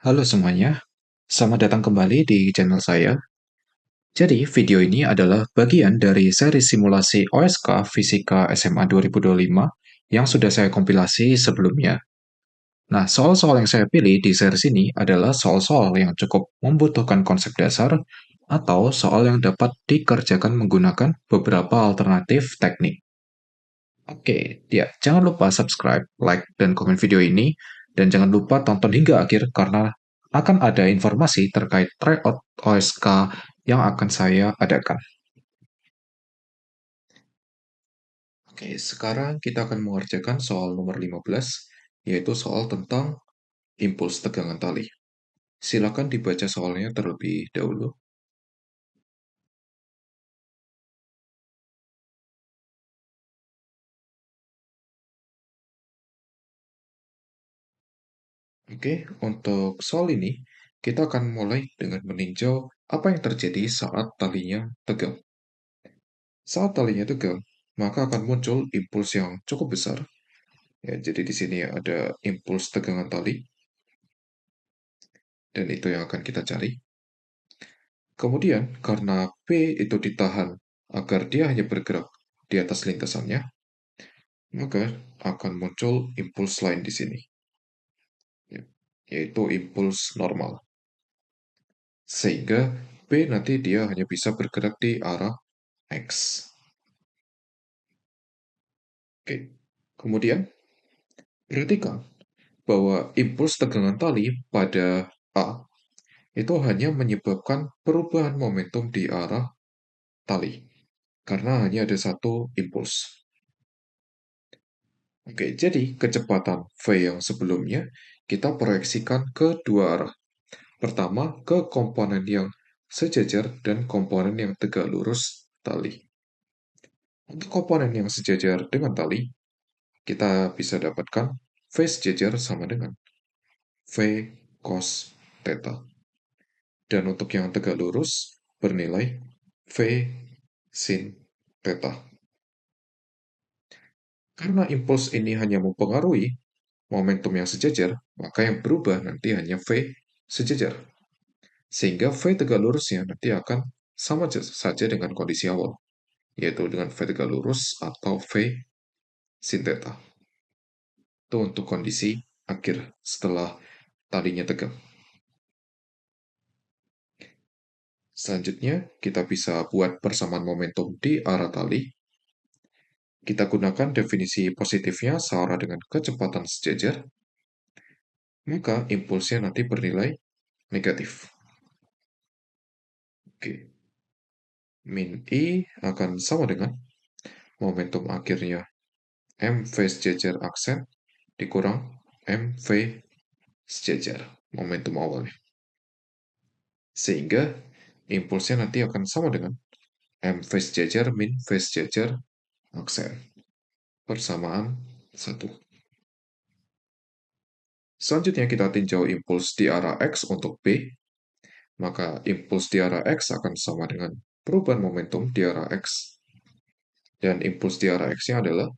Halo semuanya, selamat datang kembali di channel saya. Jadi, video ini adalah bagian dari seri simulasi OSK Fisika SMA 2025 yang sudah saya kompilasi sebelumnya. Nah, soal-soal yang saya pilih di seri ini adalah soal-soal yang cukup membutuhkan konsep dasar atau soal yang dapat dikerjakan menggunakan beberapa alternatif teknik. Oke, ya, jangan lupa subscribe, like, dan komen video ini, dan jangan lupa tonton hingga akhir karena akan ada informasi terkait tryout OSK yang akan saya adakan. Oke, sekarang kita akan mengerjakan soal nomor 15, yaitu soal tentang impuls tegangan tali. Silakan dibaca soalnya terlebih dahulu. Oke, untuk soal ini, kita akan mulai dengan meninjau apa yang terjadi saat talinya tegang. Saat talinya tegang, maka akan muncul impuls yang cukup besar. Ya, jadi di sini ada impuls tegangan tali, dan itu yang akan kita cari. Kemudian, karena P itu ditahan agar dia hanya bergerak di atas lintasannya, maka akan muncul impuls lain di sini, ya, yaitu impuls normal. Sehingga P nanti dia hanya bisa bergerak di arah X. Oke. Kemudian, perhatikan bahwa impuls tegangan tali pada A itu hanya menyebabkan perubahan momentum di arah tali, karena hanya ada satu impuls. Oke, jadi kecepatan V yang sebelumnya kita proyeksikan ke dua arah. Pertama, ke komponen yang sejajar dan komponen yang tegak lurus tali. Untuk komponen yang sejajar dengan tali, kita bisa dapatkan V sejajar sama dengan V cos theta. Dan untuk yang tegak lurus, bernilai V sin theta. Karena impuls ini hanya mempengaruhi momentum yang sejajar, maka yang berubah nanti hanya V sejajar. Sehingga V tegak lurusnya nanti akan sama saja dengan kondisi awal, yaitu dengan V tegak lurus atau V sin theta. Itu untuk kondisi akhir setelah talinya tegang. Selanjutnya, kita bisa buat persamaan momentum di arah tali. Kita gunakan definisi positifnya searah dengan kecepatan sejajar, maka impulsnya nanti bernilai negatif. Oke. Min I akan sama dengan momentum akhirnya MV sejajar aksen dikurang MV sejajar momentum awalnya. Sehingga impulsnya nanti akan sama dengan MV sejajar min V sejajar aksen. Persamaan 1. Selanjutnya kita tinjau impuls di arah X untuk B. Maka impuls di arah X akan sama dengan perubahan momentum di arah X. Dan impuls di arah X-nya adalah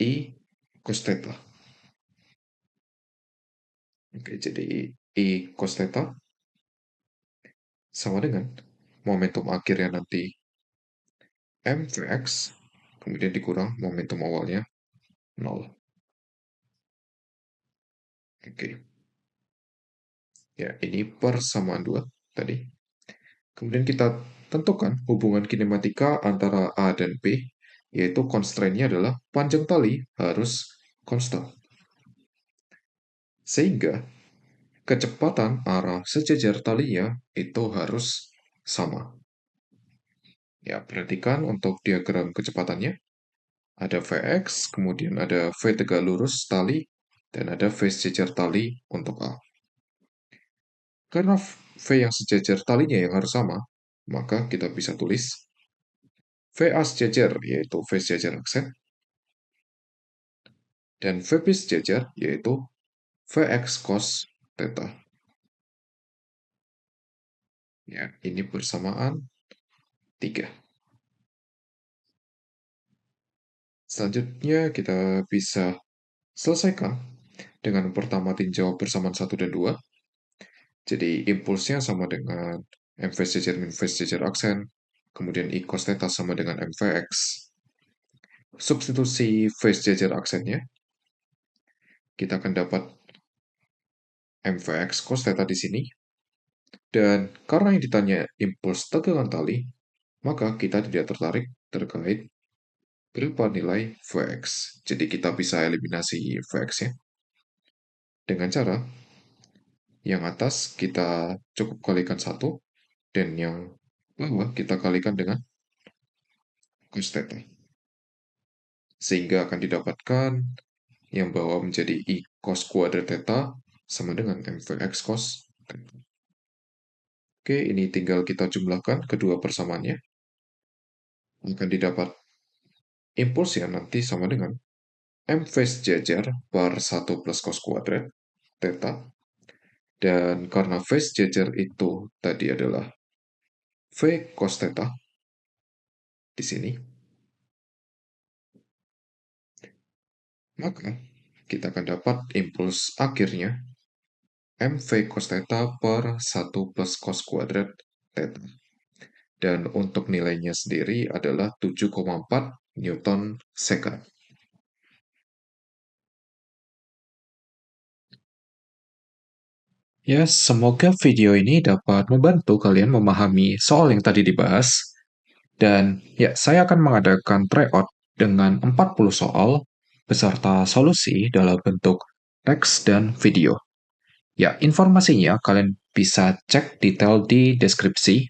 I cos theta. Oke, jadi I cos theta sama dengan momentum akhirnya nanti MVX, kemudian dikurang momentum awalnya 0. Oke, ya ini persamaan 2 tadi. Kemudian kita tentukan hubungan kinematika antara A dan B, yaitu constraint-nya adalah panjang tali harus konstan. Sehingga kecepatan arah sejajar talinya itu harus sama. Ya, perhatikan untuk diagram kecepatannya. Ada Vx, kemudian ada V tegak lurus tali, dan ada V sejajar tali untuk A. Karena V yang sejajar talinya yang harus sama, maka kita bisa tulis VA sejajar, yaitu V sejajar aksen, dan VB sejajar, yaitu Vx cos theta. Ya, ini bersamaan 3. Selanjutnya kita bisa selesaikan dengan pertama tinjau persamaan 1 dan 2. Jadi impulsnya sama dengan M phase jajar min phase jajar aksen, kemudian I cos theta sama dengan M Vx. Substitusi phase jajar aksennya, kita akan dapat M Vx cos theta di sini. Dan karena yang ditanya impuls tegangan tali, maka kita tidak tertarik terkait berapa nilai Vx. Jadi kita bisa eliminasi Vx-nya. Dengan cara, yang atas kita cukup kalikan 1, dan yang bawah kita kalikan dengan cos theta. Sehingga akan didapatkan yang bawah menjadi I cos kuadrat theta sama dengan MVX cos theta. Oke, ini tinggal kita jumlahkan kedua persamaannya. Akan didapat impulsnya nanti sama dengan M phase jajar per 1 plus cos kuadrat theta. Dan karena phase jajar itu tadi adalah V cos theta di sini, maka kita akan dapat impuls akhirnya MV cos theta per 1 plus cos kuadrat theta. Dan untuk nilainya sendiri adalah 7,4 Newton second. Ya, semoga video ini dapat membantu kalian memahami soal yang tadi dibahas. Dan ya, saya akan mengadakan tryout dengan 40 soal beserta solusi dalam bentuk teks dan video. Ya, informasinya kalian bisa cek detail di deskripsi.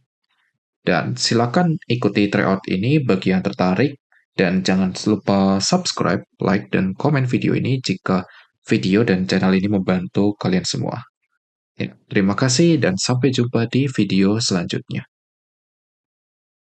Dan silakan ikuti tryout ini bagi yang tertarik. Dan jangan lupa subscribe, like, dan komen video ini jika video dan channel ini membantu kalian semua. Ya, terima kasih dan sampai jumpa di video selanjutnya.